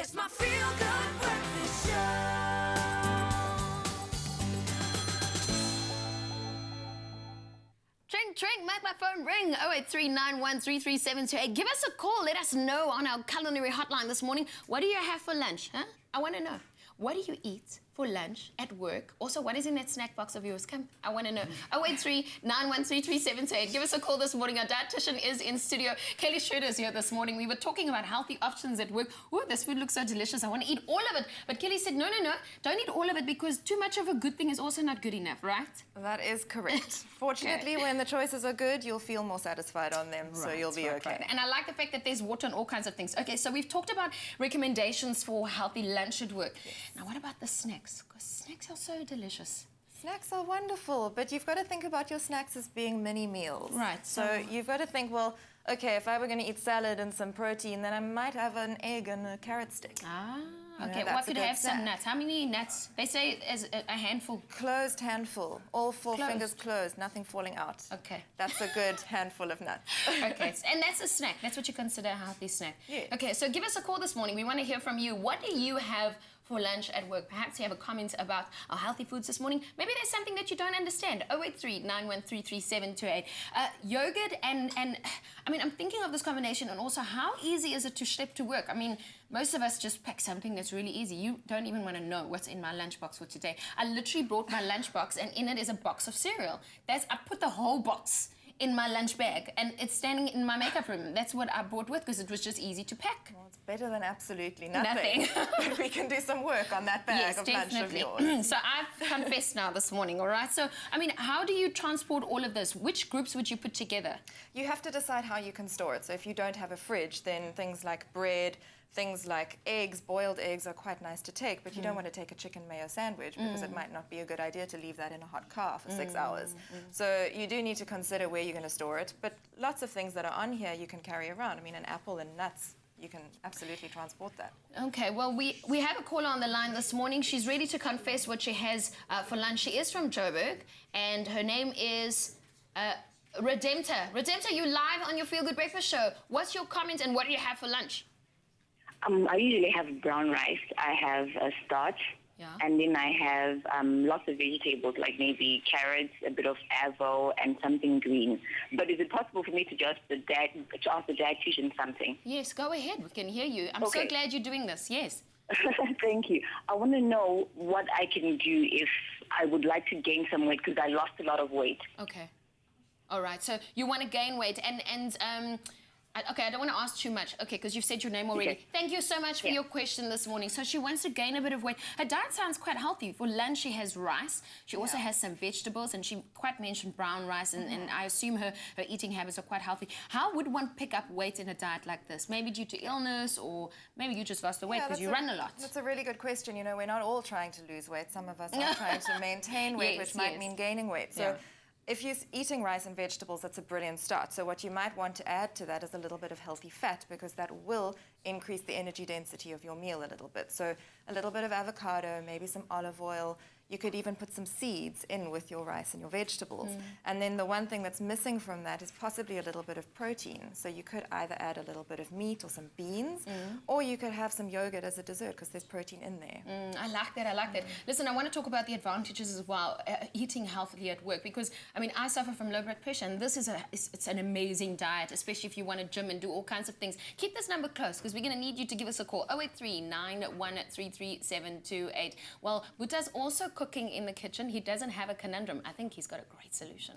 It's my feel-good breakfast show. Drink, make my phone ring. 083913372. Give us a call. Let us know on our culinary hotline this morning. What do you have for lunch? Huh? I want to know. What do you eat for lunch at work? Also, what is in that snack box of yours? Come, I want to know. 083913372. Give us a call this morning. Our dietitian is in studio. Kelly Schreuder is here this morning. We were talking about healthy options at work. Ooh, this food looks so delicious. I want to eat all of it. But Kelly said, no, don't eat all of it because too much of a good thing is also not good enough, right? That is correct. Fortunately, when the choices are good, you'll feel more satisfied on them, so you'll be okay. Right. And I like the fact that there's water and all kinds of things. Okay, so we've talked about recommendations for healthy lunch at work. Yes. Now, what about the snacks? Because snacks are so delicious. Snacks are wonderful, but you've got to think about your snacks as being mini meals. Right. So you've got to think, well, okay, if I were going to eat salad and some protein, then I might have an egg and a carrot stick. Ah, okay. What could have some nuts? How many nuts? They say as a handful. Closed handful. All four fingers closed, nothing falling out. Okay. That's a good handful of nuts. Okay, and that's a snack. That's what you consider a healthy snack. Yeah. Okay, so give us a call this morning. We want to hear from you. What do you have for lunch at work? Perhaps you have a comment about our healthy foods this morning. Maybe there's something that you don't understand. 08391337228. Yogurt and I mean, I'm thinking of this combination, and also how easy is it to schlep to work? I mean, most of us just pack something that's really easy. You don't even want to know what's in my lunchbox for today. I literally brought my lunchbox, and in it is a box of cereal. I put the whole box in my lunch bag, and it's standing in my makeup room. That's what I brought with because it was just easy to pack. Well, it's better than absolutely nothing. But we can do some work on that bag of lunch of yours. So I've confessed now this morning, all right? So, I mean, how do you transport all of this? Which groups would you put together? You have to decide how you can store it. So if you don't have a fridge, then things like bread, things like eggs, boiled eggs are quite nice to take, but you don't want to take a chicken mayo sandwich because it might not be a good idea to leave that in a hot car for 6 hours. So you do need to consider where you're going to store it, but lots of things that are on here you can carry around. I mean, an apple and nuts, you can absolutely transport that. Okay, well, we have a caller on the line this morning. She's ready to confess what she has for lunch. She is from Joburg, and her name is Redemptor. Redemptor, you live on your Feel Good Breakfast show. What's your comment, and what do you have for lunch? I usually have brown rice. I have a starch, and then I have lots of vegetables, like maybe carrots, a bit of avo, and something green. But is it possible for me to ask the dietitian something? Yes, go ahead. We can hear you. I'm so glad you're doing this. Yes. Thank you. I want to know what I can do if I would like to gain some weight because I lost a lot of weight. Okay. All right. So you want to gain weight, okay, I don't want to ask too much, okay, because you've said your name already. Okay. Thank you so much for your question this morning. So she wants to gain a bit of weight. Her diet sounds quite healthy. For lunch, she has rice. She also has some vegetables, and she quite mentioned brown rice, and I assume her eating habits are quite healthy. How would one pick up weight in a diet like this? Maybe due to illness, or maybe you just lost the weight because you run a lot. That's a really good question. You know, we're not all trying to lose weight. Some of us are trying to maintain weight, which might mean gaining weight. So. If you're eating rice and vegetables, that's a brilliant start. So what you might want to add to that is a little bit of healthy fat, because that will increase the energy density of your meal a little bit. So a little bit of avocado, maybe some olive oil. You could even put some seeds in with your rice and your vegetables. And then the one thing that's missing from that is possibly a little bit of protein. So you could either add a little bit of meat or some beans, or you could have some yogurt as a dessert because there's protein in there. I like that. Listen, I want to talk about the advantages as well, eating healthily at work, because, I mean, I suffer from low blood pressure, and this is it's an amazing diet, especially if you want to gym and do all kinds of things. Keep this number close, because we're going to need you to give us a call, 08391337228. Well, Butta's also cooking in the kitchen. He doesn't have a conundrum. I think he's got a great solution.